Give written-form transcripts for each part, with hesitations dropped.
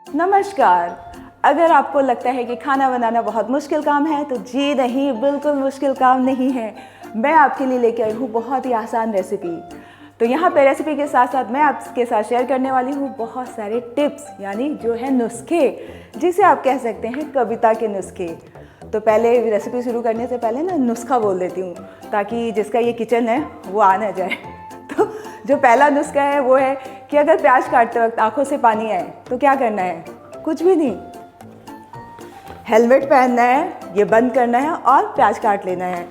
नमस्कार। अगर आपको लगता है कि खाना बनाना बहुत मुश्किल काम है तो जी नहीं, बिल्कुल मुश्किल काम नहीं है। मैं आपके लिए लेके आई हूँ बहुत ही आसान रेसिपी। तो यहाँ पे रेसिपी के साथ साथ मैं आपके साथ शेयर करने वाली हूँ बहुत सारे टिप्स, यानी जो है नुस्खे, जिसे आप कह सकते हैं कविता के नुस्खे। तो पहले रेसिपी शुरू करने से पहले ना नुस्खा बोल देती हूँ, ताकि जिसका ये किचन है वो आ ना जाए। तो जो पहला नुस्खा है वो है कि अगर प्याज काटते वक्त आंखों से पानी आए तो क्या करना है? कुछ भी नहीं, हेलमेट पहनना है, ये बंद करना है और प्याज काट लेना है।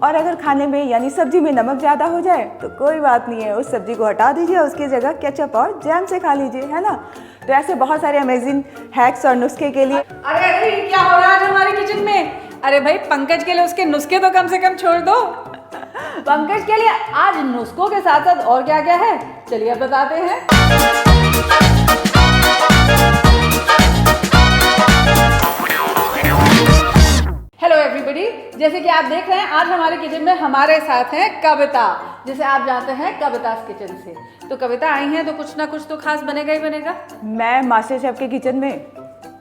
और अगर खाने में यानी सब्जी में नमक ज़्यादा हो जाए तो कोई बात नहीं है, उस सब्जी को हटा दीजिए, उसकी जगह केचप और जैम से खा लीजिए, है ना। तो ऐसे बहुत सारे अमेजिंग हैक्स और नुस्खे के लिए। अरे क्या हो रहा है आज हमारे किचन में? अरे भाई, पंकज के लिए उसके नुस्खे तो कम से कम छोड़ दो। पंकज के लिए आज नुस्खों के साथ साथ और क्या क्या है, चलिए अब बताते हैं। हेलो एवरीबॉडी, जैसे कि आप देख रहे हैं आज हमारे किचन में हमारे साथ हैं कविता, जिसे आप जानते हैं कविता's किचन से। तो कविता आई हैं तो कुछ ना कुछ तो खास बनेगा ही बनेगा। मैं मास्टर शेफ के किचन में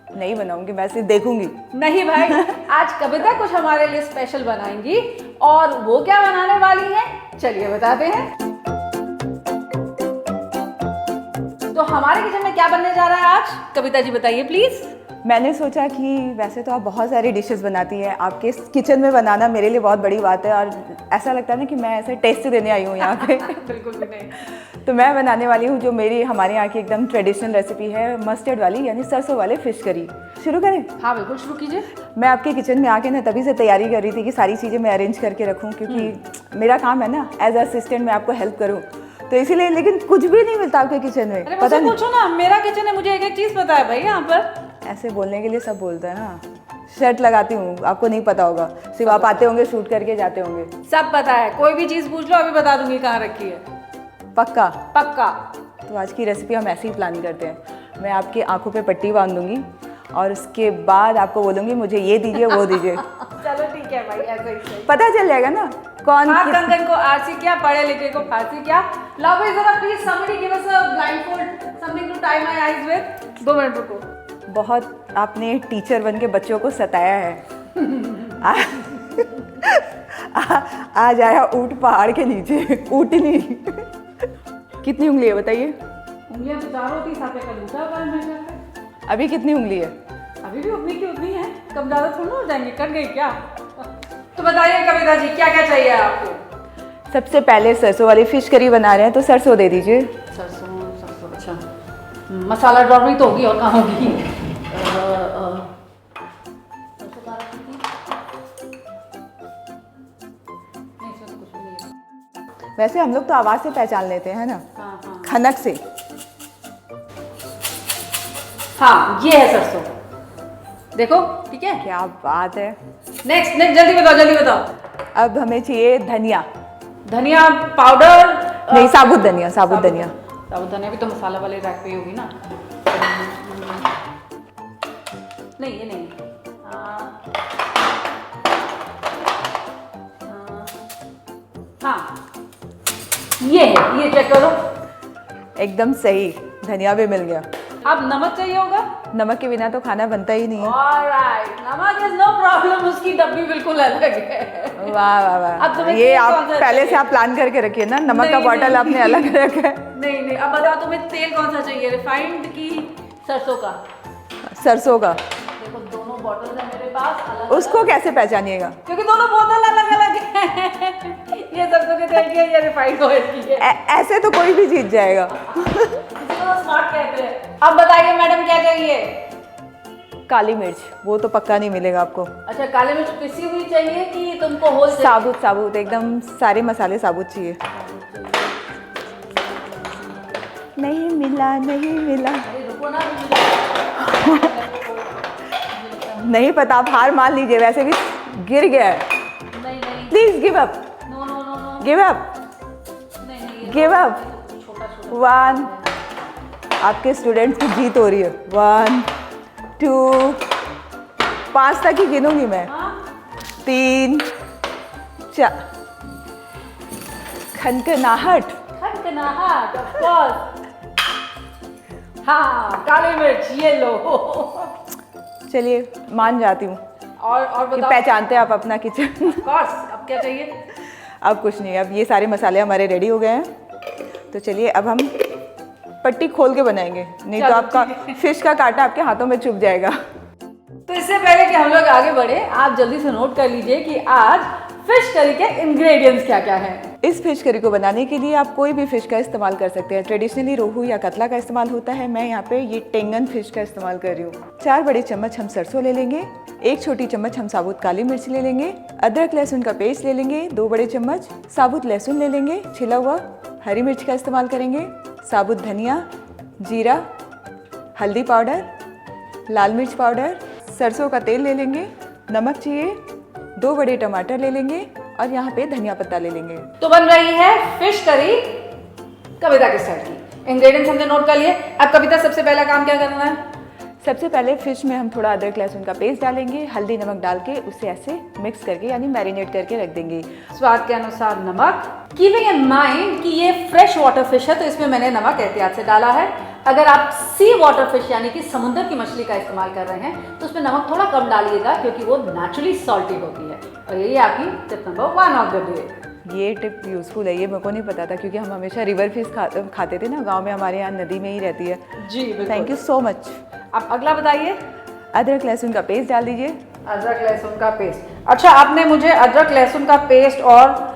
नहीं बनाऊंगी, मैं सिर्फ देखूंगी। नहीं भाई, आज कविता कुछ हमारे लिए स्पेशल बनाएंगी, और वो क्या बनाने वाली है चलिए बताते हैं। तो हमारे किचन में क्या बनने जा रहा है आज, कविता जी बताइए प्लीज। मैंने सोचा कि वैसे तो आप बहुत सारी डिशेस बनाती हैं, आपके किचन में बनाना मेरे लिए बहुत बड़ी बात है, और ऐसा लगता है ना कि मैं ऐसे टेस्ट देने आई हूँ यहाँ पे। बिल्कुल भी नहीं। तो मैं बनाने वाली हूँ जो हमारे यहाँ की एकदम ट्रेडिशनल रेसिपी है, मस्टर्ड वाली यानी सरसों वाले फिश करी। शुरू करें? हाँ बिल्कुल शुरू कीजिए। मैं आपके किचन में आके ना तभी से तैयारी कर रही थी कि सारी चीज़ें मैं अरेंज करके रखूँ, क्योंकि मेरा काम है ना एज असिस्टेंट मैं आपको हेल्प करूँ, तो इसीलिए। लेकिन कुछ भी नहीं मिलता आपके किचन में। अरे मुझसे पूछो ना, मेरा किचन है, मुझे एक एक चीज पता है भाई। यहाँ पर ऐसे बोलने के लिए सब बोलते हैं ना। शर्ट लगाती हूँ, आपको नहीं पता होगा, सिर्फ आप आते होंगे, शूट करके जाते होंगे। सब पता है, कोई भी चीज पूछ लो अभी बता दूंगी कहाँ रखी है। पक्का? पक्का। तो आज की रेसिपी हम ऐसे ही प्लान करते हैं। मैं आपकी आंखों पे पट्टी बांध दूंगी और उसके बाद आपको बोलूंगी मुझे ये दीजिए वो दीजिए। चलो ठीक है भाई, ऐसा ही सही। पता चल जाएगा ना कौन। हाँ, कंगन को आरसी क्या, पढ़े लिखे को फारसी क्या। लाओ भाई जरा please, somebody give us a blindfold, something to tie my eyes with। 2 minute रुको। बहुत आपने टीचर बन के बच्चों को सताया है। आज आया ऊँट पहाड़ के नीचे, ऊँटनी। कितनी उंगली है बताइए? उंगलियां तो 4 होती, साथ में लूटा हुआ है मेरे पे। अभी कितनी उंगली है? अभी भी उतनी की उतनी है, कम ज्यादा थोड़ा हो जाएंगे, कट गई क्या? तो बताइए कविता जी, क्या क्या चाहिए आपको? सबसे पहले सरसों वाली फिश करी बना रहे हैं, तो सरसों दे दीजिए। सरसों, अच्छा। मसाला ड्रॉप भी तो होगी, और कहाँ होगी? वैसे हम लोग तो आवाज से पहचान लेते हैं ना, हाँ। खनक से। हाँ ये है सरसों, देखो ठीक है। क्या बात है। नेक्स्ट जल्दी बताओ जल्दी बताओ। अब हमें चाहिए धनिया। धनिया पाउडर? नहीं, साबुत धनिया, साबुत धनिया। साबुत धनिया भी तो मसाला वाले रैक पे ही होगी ना। नहीं ये नहीं। हाँ ये है, ये चेक करो। एकदम सही, धनिया भी मिल गया। अब नमक चाहिए होगा। नमक के बिना तो खाना बनता ही नहीं है। ऑलराइट, नमक इज नो प्रॉब्लम, उसकी डब्बी बिल्कुल अलग है। वाह वाह वाह, अब तुम्हें ये आप पहले से आप प्लान करके रखिए ना, नमक का बॉटल आपने अलग रखा है। नहीं, अब बताओ तुम्हें तेल कौन सा चाहिए, रिफाइंड की सरसों का? सरसों का। देखो दोनों बॉटल्स है मेरे पास अलग। उसको कैसे पहचानिएगा? क्योंकि दोनों बोतल अलग अलग है। ये सरसों के तेल की है, ये रिफाइंड ऑयल की है। ऐसे तो कोई भी जीत जाएगा। स्मार्ट कहते हैं। अब बताइए मैडम क्या चाहिए? काली मिर्च, वो तो पक्का नहीं मिलेगा आपको। अच्छा, काली मिर्च पिसी हुई चाहिए कि तुमको होल? साबुत, साबुत एकदम, सारे मसाले साबुत चाहिए। नहीं मिला, नहीं मिला। रुको ना, नहीं पता, आप हार मान लीजिए, वैसे भी गिर गया है। नहीं please give up. No no no no, give up, नहीं गिव अप। छोटा 1, आपके स्टूडेंट्स की जीत हो रही है। 1 2 5 तक ही गिनूंगी मैं। 3 4। खनखनाहट, खनखनाहट, ऑफ कोर्स। हाँ, काली मिर्च ये लो। चलिए मान जाती हूँ और कि बताओ। पहचानते हैं आप अपना किचन। Of course, अब क्या चाहिए? अब कुछ नहीं, अब ये सारे मसाले हमारे रेडी हो गए हैं। तो चलिए अब हम पट्टी खोल के बनाएंगे, नहीं तो चलो, आपका ठीक है। फिश का कांटा आपके हाथों में चुभ जाएगा। तो इससे पहले कि हम लोग आगे बढ़े, आप जल्दी से नोट कर लीजिए कि आज फिश करी के इंग्रेडिएंट्स क्या क्या हैं। इस फिश करी को बनाने के लिए आप कोई भी फिश का इस्तेमाल कर सकते हैं। ट्रेडिशनली रोहू या कतला का इस्तेमाल होता है, मैं यहाँ पे ये टेंगन फिश का इस्तेमाल कर रही हूँ। 4 बड़े चम्मच हम सरसों ले लेंगे, 1 छोटी चम्मच हम साबुत काली मिर्च ले लेंगे, अदरक लहसुन का पेस्ट ले लेंगे 2 बड़े चम्मच, साबुत लहसुन ले लेंगे छिला हुआ, हरी मिर्च का इस्तेमाल करेंगे, साबुत धनिया, जीरा, हल्दी पाउडर, लाल मिर्च पाउडर, सरसों का तेल ले लेंगे, नमक चाहिए, 2 बड़े टमाटर ले लेंगे और यहाँ पे धनिया पत्ता ले लेंगे। तो बन रही है फिश करी कविता के स्टाइल की। इंग्रेडिएंट्स हमने नोट कर लिए। अब कविता सबसे पहला काम क्या करना है? सबसे पहले फिश में हम थोड़ा अदरक लहसुन का पेस्ट डालेंगे, हल्दी नमक डाल के उसे ऐसे मिक्स करके यानी मैरिनेट करके रख देंगे। स्वाद के अनुसार नमक। कीपिंग इन माइंड कि ये फ्रेश वाटर फिश है तो इसमें मैंने नमक एहतियात से डाला है। अगर आप सी वाटर फिश यानी कि समुद्र की मछली का इस्तेमाल कर रहे हैं तो उसमें नमक थोड़ा कम डालिएगा क्योंकि वो नेचुरली सॉल्टी होती है। और यही आपकी tip number 1 of the day. ये टिप यूजफुल है, ये मेरे को नहीं पता था क्योंकि हम हमेशा रिवर फिश खाते थे ना, गांव में हमारे यहाँ नदी में ही रहती है। जी बिल्कुल। Thank you so much. अब अगला बताइए। अदरक लहसुन का पेस्ट डाल दीजिए। अदरक लहसुन का पेस्ट। अच्छा, आपने मुझे अदरक लहसुन का पेस्ट और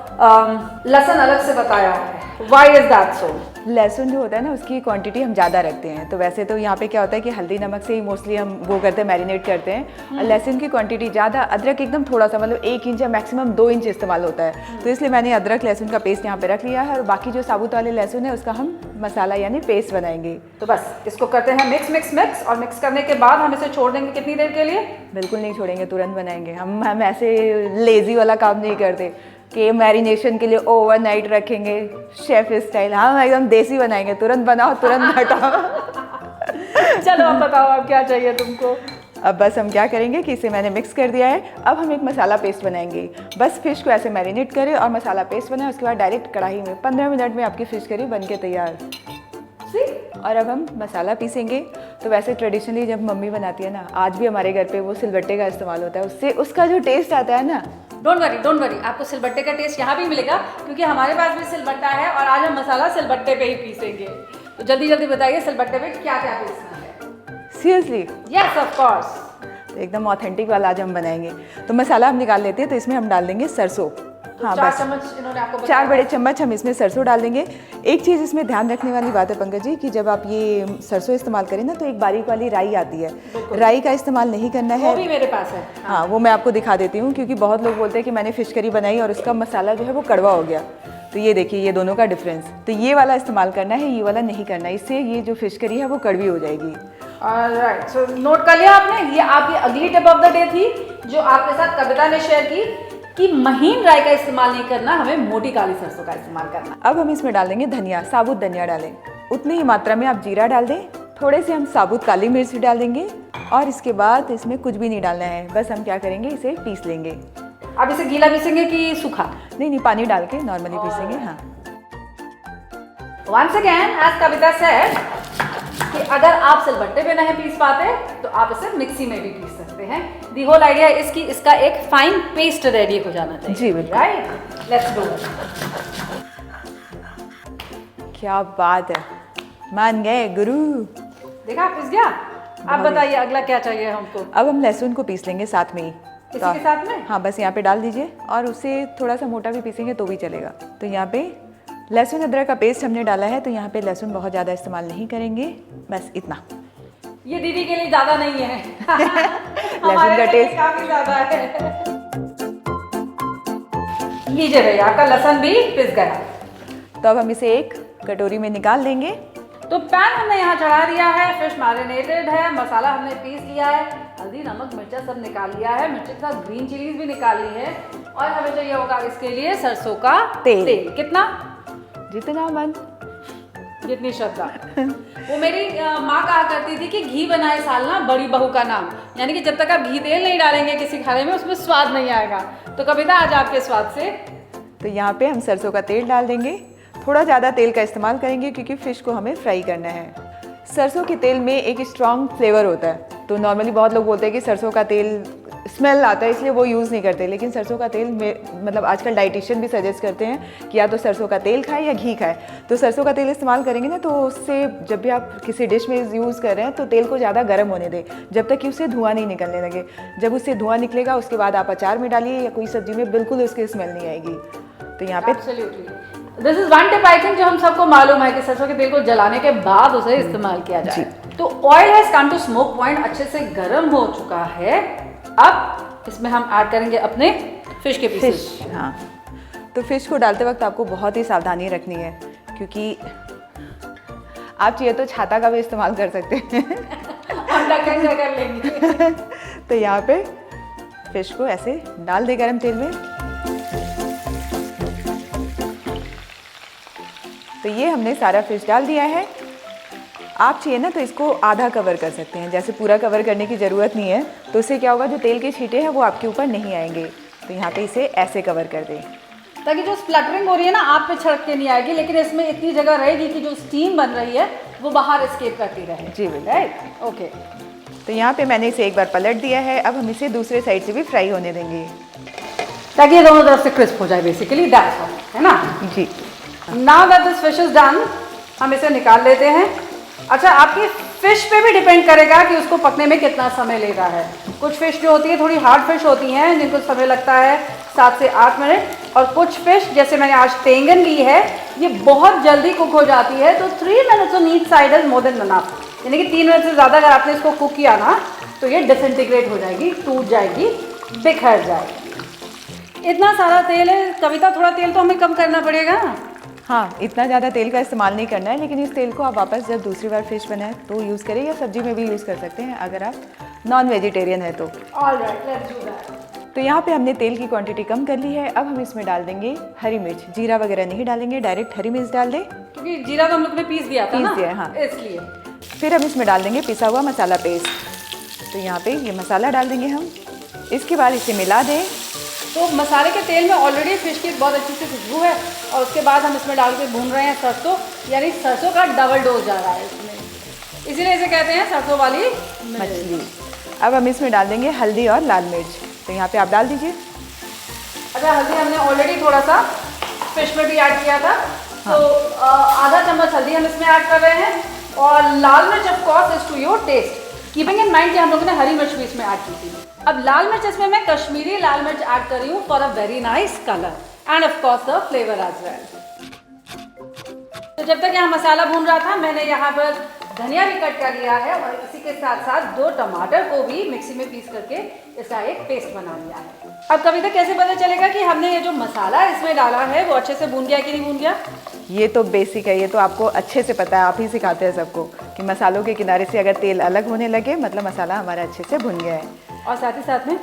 लहसुन अलग से बताया है। Why is that so? लहसुन जो होता है ना उसकी क्वांटिटी हम ज़्यादा रखते हैं, तो वैसे तो यहाँ पे क्या होता है कि हल्दी नमक से ही मोस्टली हम वो करते हैं, मैरिनेट करते हैं। और लहसुन की क्वांटिटी ज़्यादा, अदरक एकदम थोड़ा सा, मतलब 1 इंच या मैक्सिमम 2 इंच इस्तेमाल होता है। तो इसलिए मैंने अदरक लहसुन का पेस्ट यहाँ पे रख लिया है और बाकी जो साबुत वाले लहसुन है उसका हम मसाला यानी पेस्ट बनाएंगे। तो बस इसको करते हैं मिक्स मिक्स मिक्स और मिक्स करने के बाद हम इसे छोड़ देंगे कितनी देर के लिए? बिल्कुल नहीं छोड़ेंगे, तुरंत बनाएंगे। हम ऐसे लेजी वाला काम नहीं करते कि मैरिनेशन के लिए ओवरनाइट रखेंगे शेफ स्टाइल। हम एकदम देसी बनाएंगे, तुरंत बनाओ तुरंत हटाओ। चलो अब बताओ अब क्या चाहिए तुमको? अब बस हम क्या करेंगे कि इसे मैंने मिक्स कर दिया है, अब हम एक मसाला पेस्ट बनाएंगे। बस फिश को ऐसे मैरिनेट करें और मसाला पेस्ट बनाए, उसके बाद डायरेक्ट कढ़ाई में 15 मिनट में आपकी फिश करी बन के तैयार। और अब हम मसाला पीसेंगे। तो वैसे ट्रेडिशनली जब मम्मी बनाती है ना, आज भी हमारे घर पे वो सिलबट्टे का इस्तेमाल होता है, उससे उसका जो टेस्ट आता है ना। डोंट वरी, आपको सिलबट्टे का टेस्ट यहाँ भी मिलेगा क्योंकि हमारे पास भी सिलबट्टा है और आज हम मसाला सिलबट्टे पे ही पीसेंगे। तो जल्दी जल्दी बताइए सिलबट्टे पे क्या क्या पीसना है? सीरियसली? Yes of course. तो एकदम ऑथेंटिक वाला आज हम बनाएंगे। तो मसाला हम निकाल लेते हैं, तो इसमें हम डाल देंगे सरसों। हाँ, 4 बस चम्मच इन्होंने आपको 4 बड़े चम्मच हम इसमें सरसों डाल देंगे। एक चीज़ इसमें ध्यान रखने वाली बात है पंकज जी कि जब आप ये सरसों इस्तेमाल करें ना तो एक बारीक वाली राई आती है, राई का इस्तेमाल नहीं करना है। वो भी मेरे पास है। हाँ, वो मैं आपको दिखा देती हूँ क्योंकि बहुत लोग बोलते हैं कि मैंने फिश करी बनाई और उसका मसाला जो है वो कड़वा हो गया। तो ये देखिए, ये दोनों का डिफरेंस। तो ये वाला इस्तेमाल करना है, ये वाला नहीं करना, इससे ये जो फिश करी है वो कड़वी हो जाएगी। ऑलराइट, सो नोट कर लिया आपने? ये आपकी अगली टिप ऑफ द डे थी जो आपके साथ कविता ने शेयर की कि महीन राई का इस्तेमाल नहीं करना, हमें मोटी काली सरसों का इस्तेमाल करना। अब हम इसमें डाल देंगे धनिया, साबुत धनिया डालें। उतनी ही मात्रा में आप जीरा डाल दें, थोड़े से हम साबुत काली मिर्च डाल देंगे और इसके बाद इसमें कुछ भी नहीं डालना है, बस हम क्या करेंगे इसे पीस लेंगे। अब इसे गीला पीसेंगे कि सूखा? नहीं, पानी डाल के नॉर्मली पीसेंगे। हाँ, वंस अगेन एज कविता सेड कि अगर आप सिलबट्टे पे नहीं पीस पाते तो आप इसे मिक्सी में भी पीस सकते हैं। दी होल आइडिया इसकी इसका एक फाइन पेस्ट रेडी हो जाना चाहिए। जी बिल्कुल। Right, let's do. क्या बात है, मान गए गुरु। देखा पिस गया। अब बताइए अगला क्या चाहिए हमको? अब हम लहसुन को पीस लेंगे साथ में ही। इसी के साथ में? हाँ, बस यहाँ पे डाल दीजिए और उसे थोड़ा सा मोटा भी पीसेंगे तो भी चलेगा। तो यहाँ पे लहसुन अदरक का पेस्ट हमने डाला है, तो यहाँ पे लहसुन बहुत ज़्यादा इस्तेमाल नहीं करेंगे, बस इतना। ये दीदी के लिए ज़्यादा नहीं है। लहसुन का टेस्ट काफी ज़्यादा है। लीजिए भैया, आपका लहसुन भी पिस गया। तो अब हम इसे एक कटोरी में निकाल लेंगे। तो पैन हमने यहाँ चढ़ा दिया है, फिश मैरिनेटेड है, मसाला हमने पीस लिया है, हल्दी नमक मिर्चा सब निकाल लिया है, मिर्ची के साथ ग्रीन चिलीज भी निकाली है और हमें चाहिए होगा इसके लिए सरसों का तेल। कितना? जितना मन, जितनी श्रद्धा। वो मेरी माँ कहा करती थी कि घी बनाए सालना बड़ी बहू का नाम, यानी कि जब तक आप घी तेल नहीं डालेंगे किसी खाने में उसमें स्वाद नहीं आएगा। तो कविता आज आपके स्वाद से। तो यहाँ पे हम सरसों का तेल डाल देंगे, थोड़ा ज़्यादा तेल का इस्तेमाल करेंगे क्योंकि फ़िश को हमें फ्राई करना है। सरसों के तेल में एक स्ट्रॉन्ग फ्लेवर होता है, तो नॉर्मली बहुत लोग बोलते हैं कि सरसों का तेल स्मेल आता है इसलिए वो यूज़ नहीं करते, लेकिन सरसों का तेल में मतलब आजकल डाइटिशियन भी सजेस्ट करते हैं कि या तो सरसों का तेल खाएं या घी खाएं। तो सरसों का तेल इस्तेमाल करेंगे ना, तो उससे जब भी आप किसी डिश में यूज़ कर रहे हैं तो तेल को ज़्यादा गर्म होने दें जब तक कि उससे धुआं नहीं निकलने लगे। जब उससे धुआं निकलेगा उसके बाद आप अचार में डालिए या कोई सब्जी में, बिल्कुल उसकी स्मेल नहीं आएगी। तो यहाँ पे this is one tip I think जो हम सबको मालूम है कि सरसों के तेल को जलाने के बाद उसे इस्तेमाल किया जाए। तो oil has come to smoke point, अच्छे से गर्म हो चुका है। अब इसमें हम ऐड करेंगे अपने फिश के पीसेस। हाँ, तो फिश को डालते वक्त आपको बहुत ही सावधानी रखनी है, क्योंकि आप चाहिए तो छाता का भी इस्तेमाल कर सकते हैं हम ढक्कन से कर लेंगे। तो यहाँ पे फिश को ऐसे डाल दे गरम तेल में। तो ये हमने सारा फिश डाल दिया है। आप चाहिए ना तो इसको आधा कवर कर सकते हैं, जैसे पूरा कवर करने की ज़रूरत नहीं है। तो उससे क्या होगा, जो तेल के छींटे हैं वो आपके ऊपर नहीं आएंगे। तो यहाँ पे इसे ऐसे कवर कर दें ताकि जो स्प्लटरिंग हो रही है ना आप पे छिड़क के नहीं आएगी, लेकिन इसमें इतनी जगह रहेगी कि जो स्टीम बन रही है वो बाहर एस्केप करती रहे। जी बिल्कुल, राइट, ओके। तो यहाँ पे मैंने इसे एक बार पलट दिया है। अब हम इसे दूसरे साइड से भी फ्राई होने देंगे ताकि ये दोनों तरफ से क्रिस्प हो जाए, बेसिकली दैट्स ऑल, है ना। जी। Now that this fish is done, हम इसे निकाल लेते हैं। अच्छा, आपकी फिश पे भी डिपेंड करेगा कि उसको पकने में कितना समय ले रहा है। कुछ फिश जो होती है थोड़ी हार्ड फिश होती हैं जिनको समय लगता है 7 से 8 मिनट, और कुछ फिश जैसे मैंने आज टेंगन ली है ये बहुत जल्दी कुक हो जाती है। तो 3 minutes on each side is more than enough, यानी कि 3 मिनट से ज़्यादा अगर आपने इसको कुक किया ना तो ये डिसइंटीग्रेट हो जाएगी, टूट जाएगी, बिखर जाएगी। इतना सारा तेल है कविता, थोड़ा तेल तो हमें कम करना पड़ेगा। हाँ, इतना ज़्यादा तेल का इस्तेमाल नहीं करना है, लेकिन इस तेल को आप वापस जब दूसरी बार फिश बनाए तो यूज़ करें, या सब्जी में भी यूज़ कर सकते हैं अगर आप नॉन वेजिटेरियन है तो। Alright, let's do that. तो यहाँ पे हमने तेल की क्वांटिटी कम कर ली है। अब हम इसमें डाल देंगे हरी मिर्च, जीरा वगैरह नहीं डालेंगे, डायरेक्ट हरी मिर्च डाल दें, क्योंकि जीरा तो हम लोग ने पीस दिया था ना, हाँ, इसलिए। फिर हम इसमें डाल देंगे पिसा हुआ मसाला पेस्ट। तो यहाँ पे ये मसाला डाल देंगे हम। इसके बाद इसे मिला दें। तो मसाले के तेल में ऑलरेडी फिश की बहुत अच्छी सी खुशबू है, और उसके बाद हम इसमें डाल के भून रहे हैं सरसों, यानी सरसों का डबल डोज जा रहा है इसमें, इसीलिए इसे कहते हैं सरसों वाली मछली। अब हम इसमें डाल देंगे हल्दी और लाल मिर्च। तो यहाँ पे आप डाल दीजिए। अच्छा, हल्दी हमने ऑलरेडी थोड़ा सा फिश में भी ऐड किया था, तो आधा चम्मच हल्दी हम इसमें ऐड कर रहे हैं, और लाल मिर्च of course is to your taste, keeping in mind कि हम लोगों ने हरी मिर्च भी इसमें ऐड की थी। अब लाल मिर्च इसमें मैं कश्मीरी लाल मिर्च ऐड कर रही हूँ for a very nice colour and of course the flavour as well. तो जब तक यहाँ मसाला भून रहा था मैंने यहाँ पर धनिया भी कट कर लिया है, और इसी के साथ साथ 2 टमाटर को भी मिक्सी में पीस करके इसका एक पेस्ट बना लिया है। अब कभी तक कैसे पता चलेगा कि हमने ये जो मसाला इसमें डाला है वो अच्छे से भून गया कि नहीं भून गया? ये तो बेसिक है, ये तो आपको अच्छे से पता है, आप ही सिखाते हैं सबको कि मसालों के किनारे से अगर तेल अलग होने लगे मतलब मसाला हमारा अच्छे से भुन गया है। और साथ ही साथ में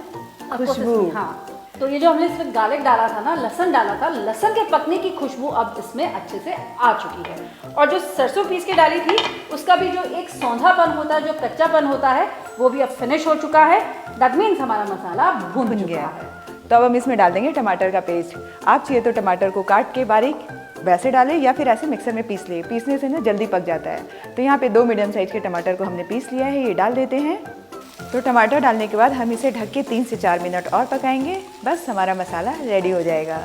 खुशबू। हाँ, तो ये जो हमने इसमें गार्लिक डाला था ना, लहसुन डाला था, लहसुन के पकने की खुशबू अब इसमें अच्छे से आ चुकी है। और जो सरसों पीस के डाली थी उसका भी जो एक सौंधापन होता है, जो कच्चापन होता है, वो भी अब फिनिश हो चुका है। दैट मीन्स हमारा मसाला भुन गया है। तो अब हम इसमें डाल देंगे टमाटर का पेस्ट। आप चाहिए तो टमाटर को काट के बारीक वैसे डालें या फिर ऐसे मिक्सर में पीस लें, पीसने से ना जल्दी पक जाता है। तो यहाँ पे 2 मीडियम साइज के टमाटर को हमने पीस लिया है, ये डाल देते हैं। तो टमाटर डालने के बाद हम इसे ढक के 3 से 4 मिनट और पकाएंगे, बस हमारा मसाला रेडी हो जाएगा।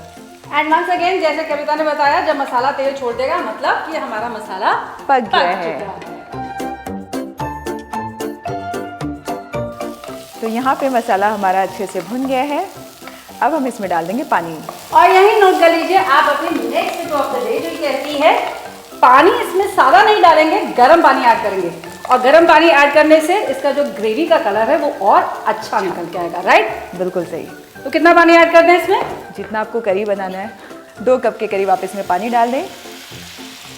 एंड वंस अगेन जैसे कविता ने बताया, जब मसाला तेल छोड़ देगा मतलब कि हमारा मसाला पक गया है। तो यहाँ पे मसाला हमारा अच्छे से भुन गया है। अब हम इसमें डाल देंगे पानी। और यही नोट कर लीजिए आप अपनी next tip of the day जो कहती है पानी इसमें सादा नहीं डालेंगे, गर्म पानी ऐड करेंगे, और गर्म पानी ऐड करने से इसका जो ग्रेवी का कलर है वो और अच्छा निकल के आएगा। राइट, बिल्कुल सही। तो कितना पानी ऐड कर दें इसमें? जितना आपको करी बनाना है 2 कप के करीब आप इसमें पानी डाल दें।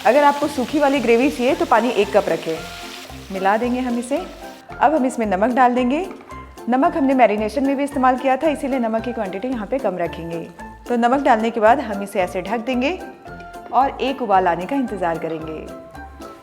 अगर आपको सूखी वाली ग्रेवी चाहिए तो पानी 1 कप रखें। मिला देंगे हम इसे। अब हम इसमें नमक डाल देंगे। नमक हमने मैरिनेशन में भी इस्तेमाल किया था, इसीलिए नमक की क्वांटिटी यहाँ पे कम रखेंगे। तो नमक डालने के बाद हम इसे ऐसे ढक देंगे और 1 उबाल आने का इंतज़ार करेंगे।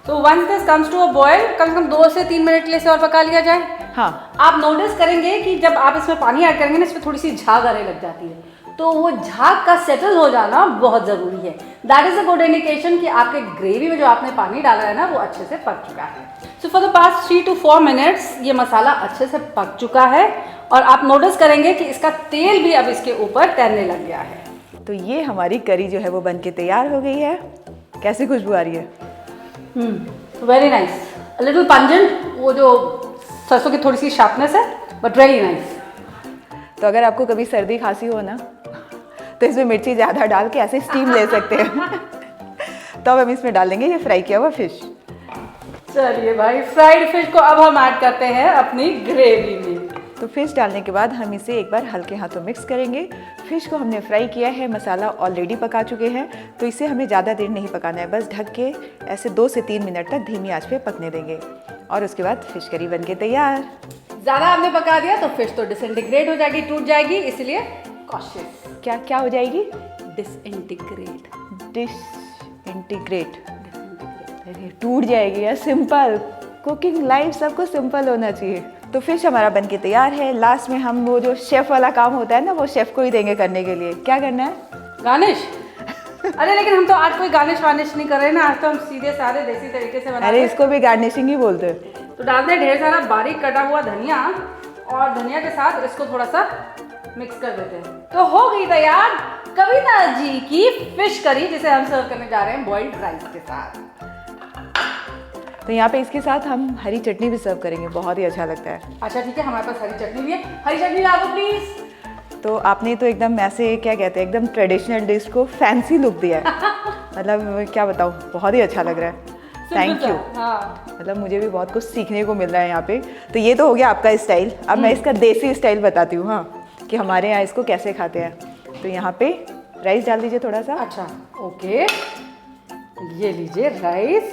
तो once this comes to a boil, कम से कम 2 से 3 मिनट के लिए इसे और पका लिया जाए। हाँ, आप नोटिस करेंगे कि जब आप इसमें पानी ऐड करेंगे ना, इसमें थोड़ी सी झाग आने लग जाती है। तो वो झाग का सेटल हो जाना बहुत ज़रूरी है। That is a good indication कि आपके ग्रेवी में जो आपने पानी डाला है ना वो अच्छे से पक चुका है। So for the past 3 to 4 minutes ये मसाला अच्छे से पक चुका है और आप नोटिस करेंगे कि इसका तेल भी अब इसके ऊपर तैरने लग गया है। तो ये हमारी करी जो है वो बन के तैयार हो गई है। कैसी खुशबू आ रही है? Very nice, a little pungent, वो जो सरसों की थोड़ी सी शार्पनेस है, बट वेरी नाइस। तो अगर आपको कभी सर्दी खांसी हो ना तो इसमें मिर्ची ज़्यादा डाल के ऐसे स्टीम ले सकते हैं। तो अब हम इसमें डालेंगे ये फ्राई किया हुआ फिश। चलिए भाई, फ्राइड फिश को अब हम ऐड करते हैं अपनी ग्रेवी में। तो फिश डालने के बाद हम इसे एक बार हल्के हाथों मिक्स करेंगे। फिश को हमने फ्राई किया है, मसाला ऑलरेडी पका चुके हैं, तो इसे हमें ज़्यादा देर नहीं पकाना है, बस ढक के ऐसे 2 से 3 मिनट तक धीमी आंच पे पकने देंगे और उसके बाद फिश करी बन के तैयार। ज़्यादा हमने पका दिया तो फिश तो डिसइंटीग्रेट हो जाएगी, टूट जाएगी, इसलिए कॉशियस। क्या क्या हो जाएगी? डिसइंटीग्रेट। डिसइंटीग्रेट, अरे टूट जाएगी यार। सिंपल कुकिंग लाइफ, सबको सिंपल होना चाहिए। तो फिश हमारा बन के तैयार है। लास्ट में हम वो जो शेफ़ वाला काम होता है ना, वो शेफ़ को ही देंगे करने के लिए। क्या करना है? गार्निश। अरे लेकिन हम तो आज कोई गार्निश वार्निश नहीं कर रहे ना, आज तो हम सीधे साधे देसी तरीके से बना। अरे इसको भी गार्निशिंग ही बोलते हैं। तो डालते हैं ढेर सारा बारीक कटा हुआ धनिया और धनिया के साथ इसको थोड़ा सा मिक्स कर देते हैं। तो हो गई तैयार कविता जी की फिश करी, जिसे हम सर्व करने जा रहे हैं बॉइल्ड राइस के साथ। तो यहाँ पे इसके साथ हम हरी चटनी भी सर्व करेंगे, बहुत ही अच्छा लगता है। अच्छा ठीक है, हमारे पास हरी चटनी भी है। हरी चटनी ला दो प्लीज। तो आपने तो एकदम ऐसे क्या कहते हैं, एकदम ट्रेडिशनल डिश को फैंसी लुक दिया है। मतलब क्या बताऊँ, बहुत ही अच्छा लग रहा है। Thank you. हाँ। मतलब मुझे भी बहुत कुछ सीखने को मिल रहा है यहाँ पे। तो ये तो हो गया आपका स्टाइल। अब मैं इसका देसी स्टाइल बताती हूँ, हाँ, कि हमारे यहाँ इसको कैसे खाते हैं। तो यहाँ पे राइस डाल दीजिए थोड़ा सा। अच्छा ओके, ये लीजिए राइस,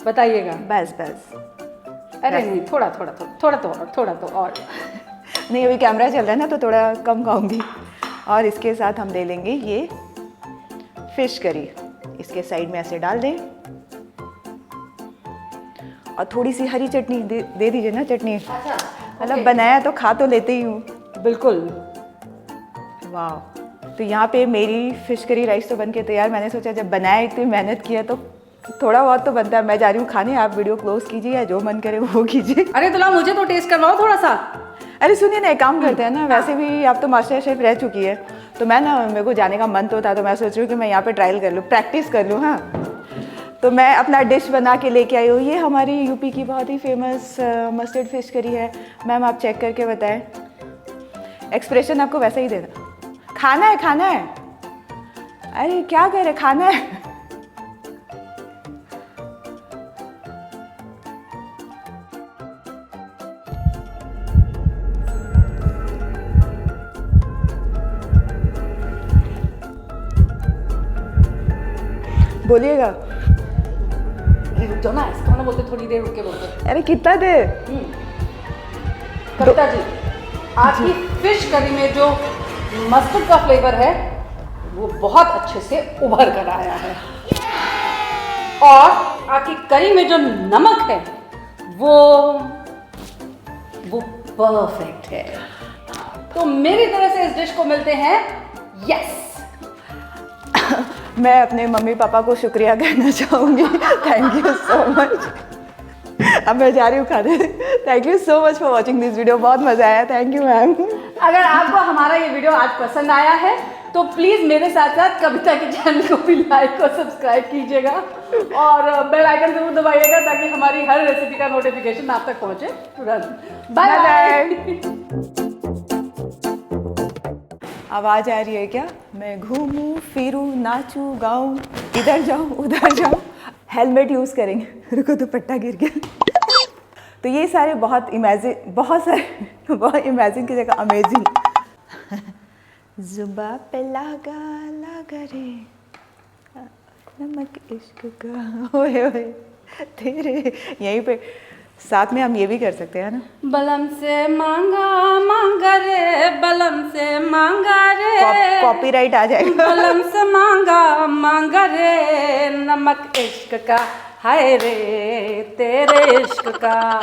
बताइएगा। बस बस, अरे नहीं, थोड़ा तो और नहीं अभी कैमरा चल रहा है ना तो थोड़ा कम खाऊंगी। और इसके साथ हम ले लेंगे ये फिश करी, इसके साइड में ऐसे डाल दें और थोड़ी सी हरी चटनी दे दीजिए ना। चटनी अच्छा, मतलब बनाया तो खा तो लेते ही हूँ। बिल्कुल। वाह। तो यहाँ पे मेरी फिश करी राइस तो बन के तैयार। मैंने सोचा जब बनाया, इतनी मेहनत किया तो थोड़ा बहुत तो बनता है। मैं जा रही हूँ खाने, आप वीडियो क्लोज कीजिए या जो मन करे वो कीजिए। अरे तो ला, मुझे तो टेस्ट करवाओ थोड़ा सा। अरे सुनिए ना, एक काम करते हैं ना, वैसे भी आप तो मास्टर शेफ रह चुकी है, तो मैं ना, मेरे को जाने का मन तो था, तो मैं सोच रही हूँ कि मैं यहाँ पे ट्रायल कर लूँ, प्रैक्टिस कर लूँ। हाँ, तो मैं अपना डिश बना के लेके आई हूँ। ये हमारी यूपी की बहुत ही फेमस मस्टर्ड फिश करी है। मैम आप चेक करके बताएं। एक्सप्रेशन आपको वैसा ही देना। खाना है, खाना है। अरे क्या कह रहे, खाना है। बोलिएगा। रुक जाओ ना, इसको ना बोलते, थोड़ी देर रुक के बोलते। अरे कितना देर? कविता जी, आज की फिश करी में जो मस्टर्ड का फ्लेवर है वो बहुत अच्छे से उभर कर आया है और आपकी करी में जो नमक है वो परफेक्ट है। तो मेरी तरफ से इस डिश को मिलते हैं यस। मैं अपने मम्मी पापा को शुक्रिया कहना चाहूँगी। Thank you so much. अब मैं जा रही हूँ खाने। Thank you so much for watching this video, बहुत मज़ा आया। Thank you ma'am. अगर आपको हमारा ये वीडियो आज पसंद आया है तो प्लीज़ मेरे साथ साथ कविता के चैनल को भी लाइक और सब्सक्राइब कीजिएगा और बेल आइकन जरूर दबाइएगा ताकि हमारी हर रेसिपी का नोटिफिकेशन आप तक पहुँचे तुरंत। Bye bye. आवाज़ आ रही है क्या? मैं घूमूं फिरूं नाचूं गाऊं, इधर जाऊं उधर जाऊं। हेलमेट यूज़ करेंगे। रुको दुपट्टा गिर गया। तो ये सारे बहुत इमेजिन की जगह अमेजिंग। जुबा पे लागा लागा रे नमक इश्क का, ओए ओए तेरे। यहीं पे साथ में हम ये भी कर सकते हैं ना, बलम से मांगा मांगा रे, बलम से मांगा रे, कॉपीराइट आ जाएगा। बलम से मांगा मांगा रे, नमक इश्क का, हाय रे तेरे इश्क का।